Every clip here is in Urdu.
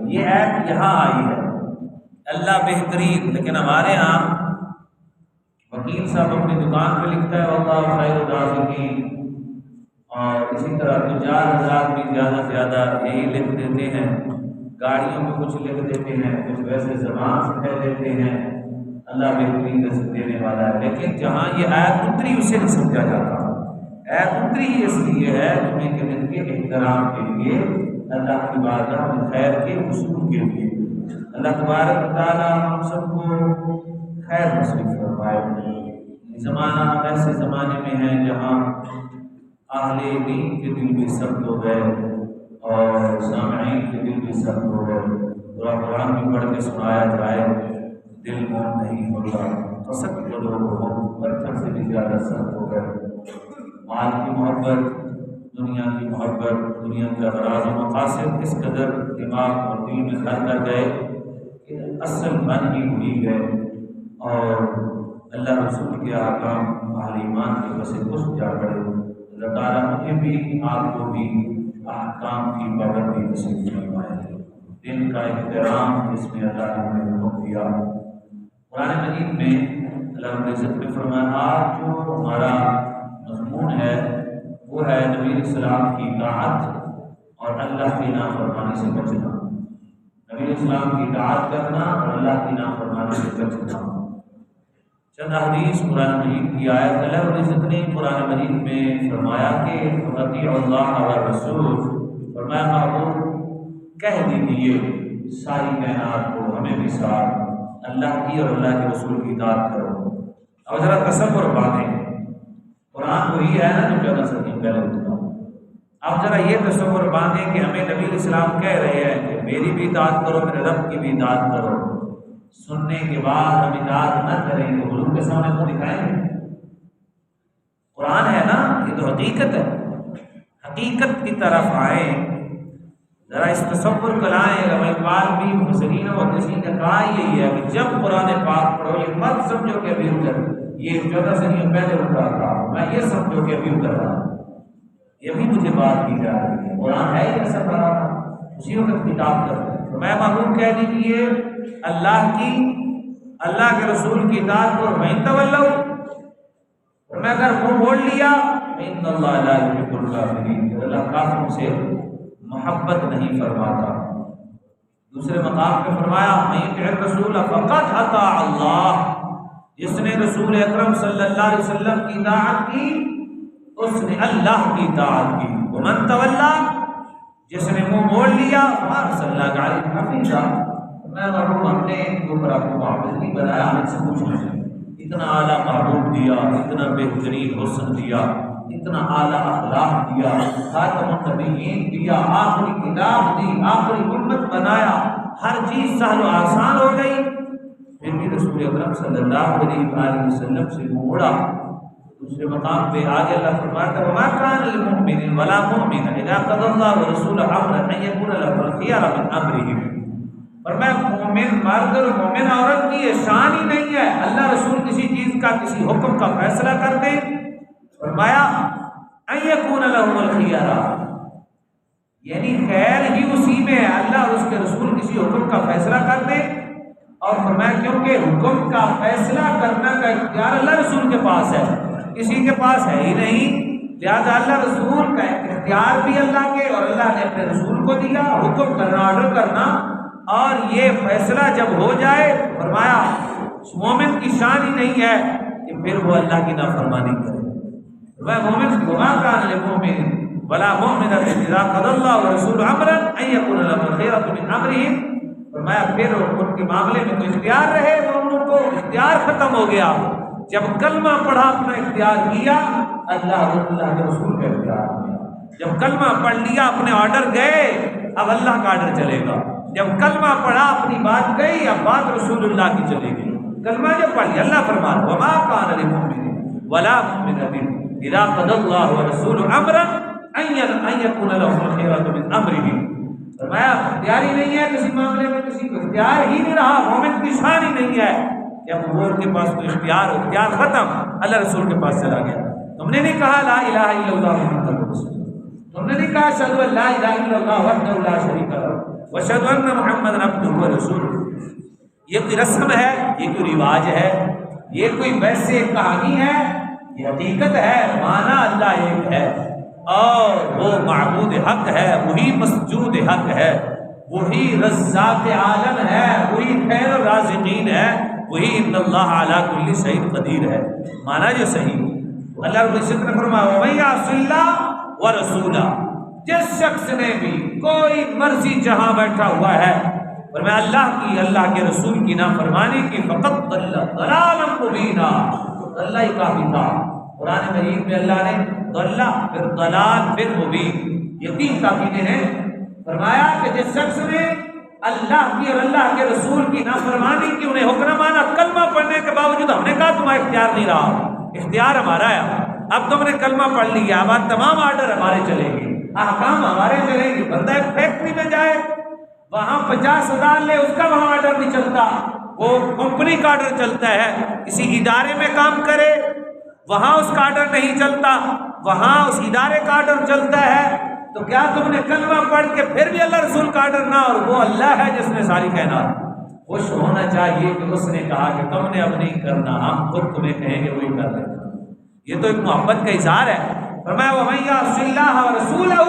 یہ ایپ یہاں آئی ہے، اللہ بہترین، لیکن ہمارے ہاں وکیل صاحب اپنی دکان پہ لکھتا ہے واللہ خیر الرازقین، اور اسی طرح تجار حضرات بھی زیادہ سے زیادہ یہی لکھ دیتے ہیں، گاڑیوں میں کچھ لکھ دیتے ہیں، کچھ ویسے زبان سے کہہ دیتے ہیں اللہ بہترین رزق دینے والا ہے، لیکن جہاں یہ آیت اتری اسے نہیں سمجھا جاتا۔ آیت اتری اس لیے ہے جمعے کے دن کے احترام کے لیے، اللہ کی بارگاہ میں خیر کے حصول کے لیے۔ اللہ تبارک و تعالیٰ ہم سب کو خیر نصیب فرمائے۔ زمانہ ایسے زمانے میں ہے جہاں اہل دین کے دل بھی سخت ہو گئے اور سامعین کے دل بھی سخت ہو گئے، قرآن بھی پڑھ کے سنایا جائے دل موم نہیں ہوتا، سخت لوگ پتھر سے بھی زیادہ سخت ہو گئے۔ مال کی محبت، دنیا کی محبت، دنیا کے اغراض و مقاصد اس قدر دماغ اور دل میں گھر کر گئے کہ اصل من ہی بھول گئے، اور اللہ رسول کے احکام اہل ایمان کے بس کچھ جا پڑے۔ اللہ تعالیٰ مجھے بھی آپ کو بھی احکام کی پابندی نصیب فرمائے، دن کا احترام جس میں اللہ نے ہمیں حکم دیا۔ قرآن مجید میں اللہ رب العزت نے فرمایا آج جو ہمارا مضمون ہے وہ ہے نبی علیہ السلام کی اطاعت اور اللہ کی نافرمانی سے بچنا، نبی علیہ السلام کی اطاعت کرنا اور اللہ کی نافرمانی سے بچنا۔ چند حدیث قرآن مجید کی آیت، اللہ رب العزت نے قرآن مجید میں فرمایا کہ اطیعوا اللہ والرسول، فرمایا محبوب کہہ دیجیے ساری کائنات کو، ہمیں بھی ساتھ اللہ کی اور اللہ کے رسول کی اطاعت کرو۔ اب ذرا تصور باتیں، قرآن وہی ہے نا جو 14 صدی پہلے اترا، اب ذرا یہ تصور باندھیں کہ ہمیں نبی علیہ السلام کہہ رہے ہیں کہ میری بھی اطاعت کرو، میرے رب کی بھی اطاعت کرو، سننے کے بعد ہم اطاعت نہ کریں تو حضور کے سامنے تو دکھائیں گے؟ قرآن ہے نا، یہ تو حقیقت ہے، حقیقت کی طرف آئیں، ذرا اس تصور کو لائیں۔ رب اقبال بھی مفسرین و محدثین نے کہا یہی ہے کہ جب قرآن پاک پڑھو یہ مت سمجھو کہ ابھی اتر یہ 14 صدیوں پہلے اترا تھا، میں یہ سمجھو کہ ابھی اتر رہا، یہ بھی مجھے بات کی جا رہی ہے، قرآن ہے یہ سب رہا تھا اسی وقت کتاب کر رہے۔ تو میں محبوب کہہ دیجیے اللہ کی، اللہ کے رسول کی اطاعت کو، میں تولوا، میں اگر منہ موڑ لیا ان اللہ لا یحب الکافرین، اللہ کافروں سے محبت نہیں فرماتا۔ دوسرے مقام پہ فرمایا من یطع الرسول فقد اطاع اللہ، جس نے رسول اکرم صلی اللہ علیہ وسلم کی اطاعت کی اس نے اللہ کی اطاعت کی۔ ومن تولا، جس نے منہ موڑ لیا فارسلناک علیہم حفیظا، میں محبوب ہم نے ان کو پر آپ کو محافظ نہیں بنایا، ہم سے پوچھنا ہے اتنا اعلیٰ محبوب دیا، اتنا بہترین حسن دیا، اتنا اعلیٰ اخلاق دیا، خاتم النبیین دیا، آخری کتاب دی، آخری امت بنایا، ہر چیز سہل و آسان ہو گئی، پھر بھی رسول اکرم صلی اللہ علیہ وآلہ وسلم سے موڑا۔ دوسرے مقام پہ آگے اللہ فرماتا ہے وما كان للمؤمن ولا مؤمنة اذا قضى الله ورسوله امرا ان يكون لهم الخيار من امرهم، اور میں مومن مرد اور مومن عورت کی یہ شان ہی نہیں ہے اللہ رسول کسی چیز کا، کسی حکم کا فیصلہ کر دے، فرمایا ان يكون لهم الخيار، یعنی خیر ہی اسی میں ہے اللہ اور اس کے رسول کسی حکم کا فیصلہ کر دے، اور فرمایا کیونکہ حکم کا فیصلہ کرنا کا اختیار اللہ رسول کے پاس ہے، کسی کے پاس ہے ہی نہیں، لہذا اللہ رسول کا اختیار بھی اللہ کے، اور اللہ نے اپنے رسول کو دیا حکم کرنا، آرڈر کرنا، اور یہ فیصلہ جب ہو جائے فرمایا مومن کی شان ہی نہیں ہے کہ پھر وہ اللہ کی نافرمانی کرے۔ وہ مومن وما كان للمؤمن ولا مؤمنة اذا قضى الله ورسوله امرا ان يكون لهم الخيرة من امرهم، فرمایا پھر ان کے معاملے میں کوئی اختیار رہے، مومنوں کو اختیار ختم ہو گیا، جب کلمہ پڑھا اپنا اختیار کیا، اللہ کے رسول کا اختیار کیا، جب کلمہ پڑھ لیا اپنے آرڈر گئے، اب اللہ کا آرڈر چلے گا، جب کلمہ پڑھا اپنی بات گئی، اب بات رسول اللہ کی چلے گی، کلمہ جب پڑھ لیا اللہ فرماتا وما كان للمؤمن ولا مؤمنة اذا قضى الله ورسوله امرا ان يكون لهم الخيرة من امرهم، فرمایا اختیار ہی نہیں ہے کسی معاملے میں، کسی کو اختیار ہی نہیں رہا، مومن کی شان ہی نہیں ہے، جب وہ کے پاس کوئی اختیار ختم، اللہ رسول کے پاس چلا گیا۔ تم نے نہیں کہا لا الہ الا اللہ محمد رسول، تم نے نہیں کہا اشہد ان لا الہ الا اللہ وحدہ لا شریک لہ واشهد ان محمد عبدہ ورسولہ۔ یہ کوئی رسم ہے، یہ کوئی رواج ہے، یہ کوئی ویسے کہانی ہے، یہ حقیقت ہے۔ مانا اللہ ایک ہے اور وہ معبود حق ہے، وہی مسجود حق ہے، وہی رزاق عالم ہے، وہی خیر الرازقین ہے، وہی ان اللہ علی کل شیء قدیر ہے۔ مانا جو صحیح اللہ رب العزت نے فرمایا وَمَن یعص اللَّهَ وَرَسُولَهُ، جس شخص نے بھی کوئی مرضی جہاں بیٹھا ہوا ہے فرمایا اللہ کی، اللہ کے رسول کی نافرمانی کی، فقط ضل ضلالا مبینا، اللہ ہی کافی تھا۔ قرآن مجید میں اللہ نے ضل پھر ضلال پھر مبین یہ تین تاکیدیں ہیں۔ فرمایا کہ جس شخص نے اللہ کی اور اللہ کے رسول کی نافرمانی کی، انہیں حکم مانا، کلمہ پڑھنے کے باوجود ہم نے کہا تمہارا اختیار نہیں رہا، اختیار ہمارا ہے، اب تم نے کلمہ پڑھ لیا، اب تمام آرڈر ہمارے چلیں گے، احکام ہمارے چلیں گے۔ بندہ ایک فیکٹری میں جائے، وہاں 50,000 لے، اس کا وہاں آرڈر نہیں چلتا، وہ کمپنی کا آرڈر چلتا ہے۔ کسی ادارے میں کام کرے، وہاں اس کا آرڈر نہیں چلتا، وہاں اس ادارے کا آرڈر چلتا ہے۔ تو کیا تم نے کلمہ پڑھ کے پھر بھی اللہ رسول کا آرڈر نہ، اور وہ اللہ ہے جس نے ساری کائنات، خوش ہونا چاہیے کہ اس نے کہا کہ تم نے اب نہیں کرنا، ہم خود تمہیں کہیں گے وہی کر لینا۔ یہ تو ایک محبت کا اظہار ہے۔ فرمایا وَمَن یعص اللَّهَ وَرَسُولَهُ،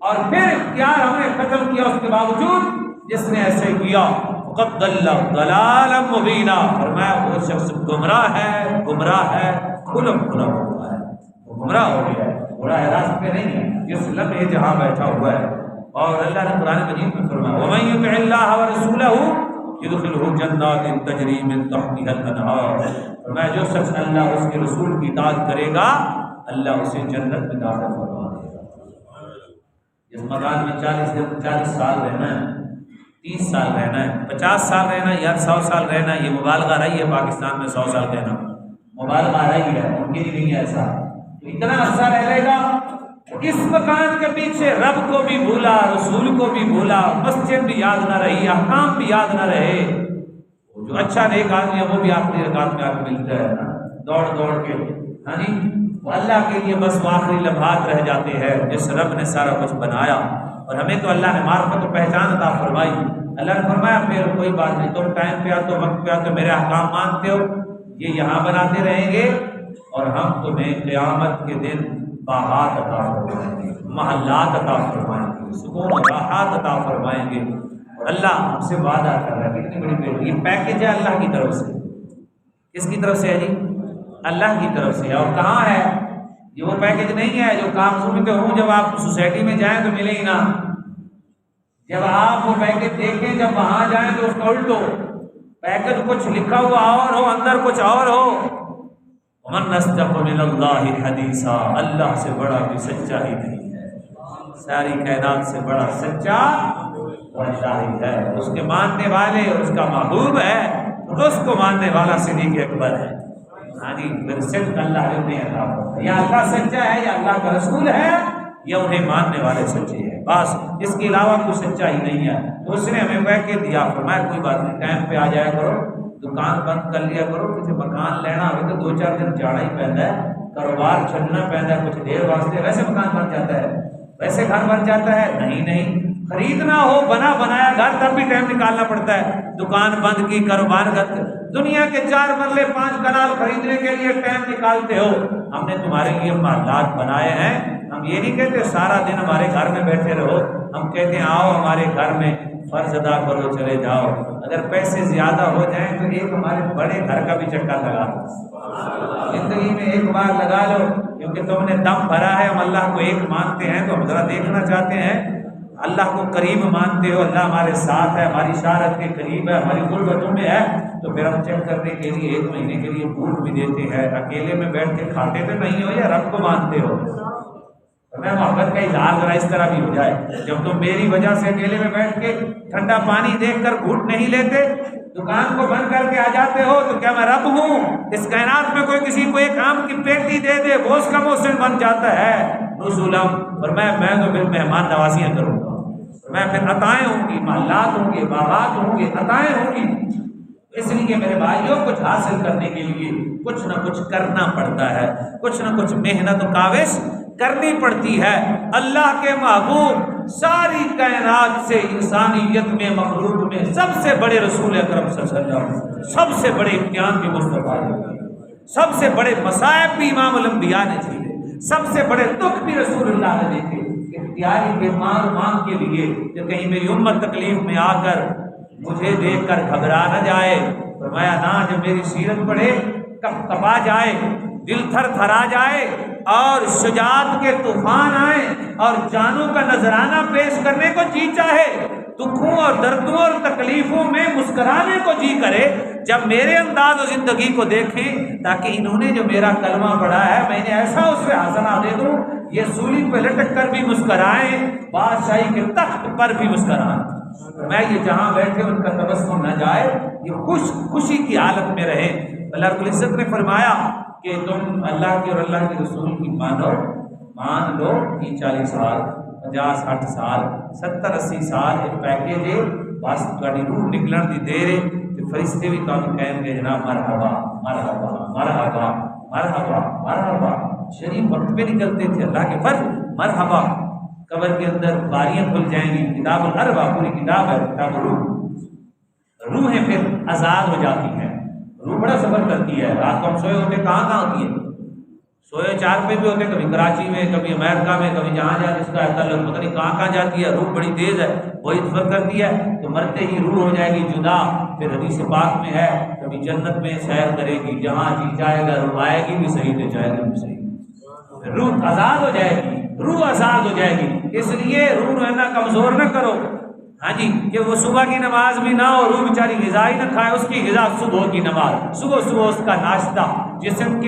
اور پھر اختیار ہم نے ختم کیا اس کے باوجود جس نے ایسے کیا فقد ضل ضلالا مبینا، فرمایا وہ شخص گمراہ ہے، گمراہ ہے، کھلا کھلا ہوا ہے، وہ گمراہ ہو گیا ہے، براہ راست پہ نہیں ہے، جس لمحے جہاں بیٹھا ہوا ہے۔ اور اللہ نے قرآن مجید میں فرمایا وَمَن يُطِعِ اللَّهَ وَرَسُولَهُ يُدْخِلْهُ جَنَّاتٍ تَجْرِي مِن تَحْتِهَا الْأَنْهَارُ، فرمایا جو شخص اللہ اس کے رسول کی اطاعت کرے گا اللہ اسے جنت میں داخل فرما دے گا۔ اس مکان میں 40 سال رہنا ہے، 30 سال رہنا ہے، 50 سال رہنا ہے یا 100 سال رہنا ہے، یہ مبالغہ رہی ہے پاکستان میں 100 سال کہنا، مبالغہ رہی ہے، ممکن ہی نہیں ہے ایسا، اتنا عرصہ رہ لے گا۔ اس مکان کے پیچھے رب کو بھی بھولا، رسول کو بھی بھولا، مسجد بھی یاد نہ رہی، احکام بھی یاد نہ رہے۔ جو اچھا نیک آدمی ہے وہ بھی آخری رکعت میں آ کے ملتا ہے نا، دوڑ دوڑ کے، ہاں جی، وہ اللہ کے لیے بس آخری لمحات رہ جاتے ہیں جس رب نے سارا کچھ بنایا۔ اور ہمیں تو اللہ نے معرفت و پہچان عطا فرمائی۔ اللہ نے فرمایا پھر کوئی بات نہیں، تم ٹائم پہ آتے ہو، وقت پہ آتے ہو، میرے احکام مانتے ہو، یہ یہاں بناتے رہیں گے اور ہم تمہیں قیامت کے دن باغات عطا فرمائیں گے، محلات عطا فرمائیں گے، سکون و راحت عطا فرمائیں گے۔ اور اللہ ہم سے وعدہ کر رہا ہے، کتنی بڑی بات، یہ پیکج ہے اللہ کی طرف سے۔ کس کی طرف سے ہے جی؟ اللہ کی طرف سے ہے۔ اور کہاں ہے یہ؟ وہ پیکج نہیں ہے جو کام پہ ہوں، جب آپ سوسائٹی میں جائیں تو ملے ہی نا، جب آپ وہ پیکج دیکھیں، جب وہاں جائیں تو اس کا الٹو پیکج کچھ لکھا ہوا اور ہو، اندر کچھ اور ہو۔ وَمَنْ أَصْدَقُ مِنَ اللَّهِ حَدِيثًا، اللہ سے بڑا بھی سچا ہی نہیں ہے، ساری کائنات سے بڑا سچا اللہ ہی ہے۔ اس کے ماننے والے اور اس کا محبوب ہے، اس کو ماننے والا صدیق اکبر ہے۔ ہاں جی، پھر صدق اللہ نے انہیں عطا فرمایا، یا اللہ سچا ہے یا اللہ کا رسول ہے یا انہیں ماننے والے سچے ہیں، بس اس کے علاوہ کوئی سچا ہی نہیں ہے۔ تو اس نے ہمیں کہہ کے دیا، فرمایا کوئی بات نہیں، ٹائم پہ آ جایا کرو، دکان بند کر لیا کرو، کسی مکان لینا ہو تو 2-4 دن جانا ہی پہنتا ہے، کاروبار چھڑنا پہنتا ہے کچھ دیر واسطے، ویسے مکان بن جاتا ہے، ویسے گھر بن جاتا ہے، نہیں خریدنا ہو بنا بنایا گھر تب بھی ٹائم نکالنا پڑتا ہے، دکان بند کی، کاروبار کا، دنیا کے 4 مرلے 5 کنال خریدنے کے لیے ٹائم نکالتے ہو۔ ہم نے تمہارے لیے محلات بنائے ہیں، ہم یہ نہیں کہتے سارا دن ہمارے گھر میں بیٹھے رہو، ہم کہتے ہیں آؤ ہمارے گھر میں فرض ادا کرو، چلے جاؤ، اگر پیسے زیادہ ہو جائیں تو ایک ہمارے بڑے گھر کا بھی چکر لگا لو، زندگی میں ایک بار لگا لو، کیونکہ تم نے دم بھرا ہے، ہم اللہ کو ایک مانتے ہیں تو ہم ذرا دیکھنا چاہتے ہیں، اللہ کو قریب مانتے ہو، اللہ ہمارے ساتھ ہے، ہماری اشارت کے قریب ہے، ہماری غربتوں میں ہے، تو پھر ہم چیک کرنے کے لیے 1 مہینے کے لیے بھوک بھی دیتے ہیں۔ اکیلے میں بیٹھ کے کھاتے تو نہیں ہو یا رب کو مانتے ہو؟ میں محبت کا اظہار ذرا اس طرح بھی ہو جائے، جب تم میری وجہ سے اکیلے میں بیٹھ کے ٹھنڈا پانی دیکھ کر گھوٹ نہیں لیتے، دکان کو بند کر کے آ جاتے ہو، تو کیا میں رب ہوں؟ اس کائنات میں کوئی کسی کو ایک آم کی پیٹی دے دے وہ اس کا محسن بن جاتا ہے نزولم، اور میں تو پھر مہمان نوازیاں کروں گا، میں پھر عطائیں ہوں گی، محلات ہوں گے، باغات ہوں گے، عطائیں ہوں گی۔ اس لیے میرے بھائیوں کچھ حاصل کرنے کے لیے کچھ نہ کچھ کرنا پڑتا ہے، کچھ نہ کچھ محنت و کاوش کرنی پڑتی ہے۔ اللہ کے محبوب ساری کائنات سے انسانیت میں مخلوق میں سب سے بڑے رسول اکرم صلی اللہ علیہ وسلم، سب سے بڑے امتحان بھی مصطفیٰ نے، سب سے بڑے مصائب بھی امام الانبیاء نے جھیلے، سب سے بڑے دکھ بھی رسول اللہ نے دیکھے۔ اختیاری بیمار مانگ کے لیے کہ کہیں میری امت تکلیف میں آ کر مجھے دیکھ کر گھبرا نہ جائے، فرمایا نہ، جب میری سیرت پڑھے کب کبا جائے، دل تھر تھرا جائے اور شجاعت کے طوفان آئے اور جانوں کا نذرانہ پیش کرنے کو جی چاہے، دکھوں اور دردوں اور تکلیفوں میں مسکرانے کو جی کرے، جب میرے انداز و زندگی کو دیکھیں تاکہ انہوں نے جو میرا کلمہ پڑھا ہے میں نے ایسا اس سے حسنہ دے دوں، یہ سولی پہ لٹک کر بھی مسکرائیں، بادشاہی کے تخت پر بھی مسکرائیں، میں یہ جہاں بیٹھے ان کا تبسم نہ جائے، یہ خوشی کی حالت میں رہے۔ اللہ رب العزت نے فرمایا کہ تم اللہ کی اور اللہ کے رسول کی مان لو، 40 سال 50 60 سال 70 80 سال ایک پیکیج ہے، بس تھوڑی روح نکلن دی دیر ہے کہ فرشتے بھی تمہیں کہیں گے جناب مرحبا مرحبا مرحبا مرحبا مرحبا۔ شریف وقت پہ نکلتے تھے اللہ کے فرض، مرحبا۔ قبر کے اندر باریاں کھل جائیں گی، کتاب الاربع پوری کتاب ہے، کتاب روحیں پھر آزاد ہو جاتی ہیں، روح بڑا صبر کرتی ہے۔ رات کو ہم سوئے ہوتے کہاں ہوتی ہے، سوئے 4 پہ بھی ہوتے، کبھی کراچی میں، کبھی امریکہ میں، کبھی جہاں جس کا تعلق پتہ نہیں کہاں جاتی ہے، روح بڑی تیز ہے، وہی صبر کرتی ہے، تو مرتے ہی روح ہو جائے گی جدا۔ پھر حدیث پاک میں ہے کبھی جنت میں سیر کرے گی، جہاں جی جائے گا روح آئے گی بھی صحیح، لے جائے گا بھی صحیح، روح آزاد ہو جائے گی، روح آزاد ہو جائے گی۔ اس لیے روح رہنا کمزور نہ کرو، ہاں جی، کہ وہ صبح کی نماز بھی نہ ہو، روح بیچاری غذا ہی نہ کھائے، اس کی غذا صبح کی نماز، صبح اس کا ناشتہ، جسم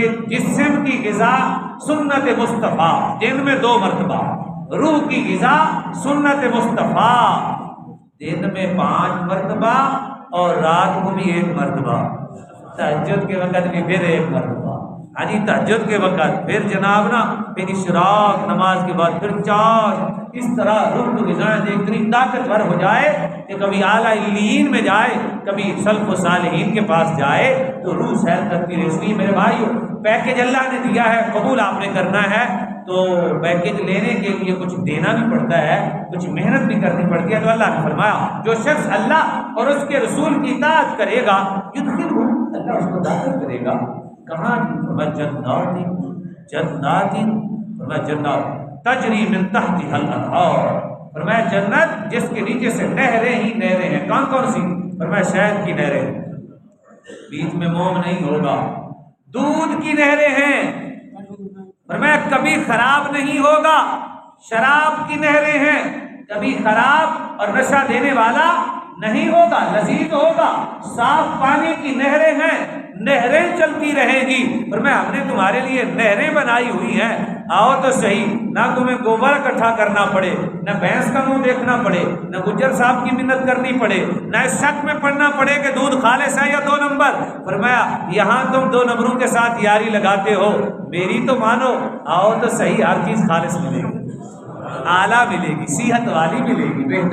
کی غذا سنت مصطفیٰ، دن میں 2 مرتبہ، روح کی غذا سنت مصطفیٰ، دن میں 5 مرتبہ اور رات کو بھی 1 مرتبہ، تہجد کے وقت بھی پھر 1 مرتبہ، ہاں جی، تہجد کے وقت پھر جناب نا، پھر اشراق نماز کے بعد پھر 4، اس طرح روح کو غذائیں دے اتنی طاقتور ہو جائے کہ کبھی اعلیٰ علیین میں جائے، کبھی سلف و صالحین کے پاس جائے تو روح سیر کرتی رہے۔ اس لیے میرے بھائیو، پیکیج اللہ نے دیا ہے، قبول آپ نے کرنا ہے، تو پیکیج لینے کے لیے کچھ دینا بھی پڑتا ہے، کچھ محنت بھی کرنی پڑتی ہے۔ تو اللہ نے فرمایا جو شخص اللہ اور اس کے رسول کی اطاعت کرے گا، یدخلہ، اللہ اس کو داخل کرے گا، کہاں؟ جنات تجری من تحتها الانہار، فرمایا جنت جس کے نیچے سے نہریں ہی نہریں ہیں۔ کون کون سی؟ فرمایا شہد کی نہریں، بیچ میں موم نہیں ہوگا، دودھ کی نہریں ہیں، فرمایا کبھی خراب نہیں ہوگا، شراب کی نہریں ہیں، کبھی خراب اور نشہ دینے والا نہیں ہوگا، لذیذ ہوگا، صاف پانی کی نہریں ہیں، نہریں چلتی رہیں گی۔ فرمایا ہم نے تمہارے لیے نہریں بنائی ہوئی ہیں، آؤ تو صحیح، نہ تمہیں گوبر اکٹھا کرنا پڑے، نہ بھینس کا منہ دیکھنا پڑے، نہ گجر صاحب کی منت کرنی پڑے، نہ اس شک میں پڑنا پڑے کہ دودھ خالص ہے یا 2 نمبر۔ فرمایا یہاں تم 2 نمبروں کے ساتھ یاری لگاتے ہو، میری تو مانو، آؤ تو صحیح، ہر چیز خالص ملے گی، اعلیٰ ملے گی، صحت والی ملے گی، بہتر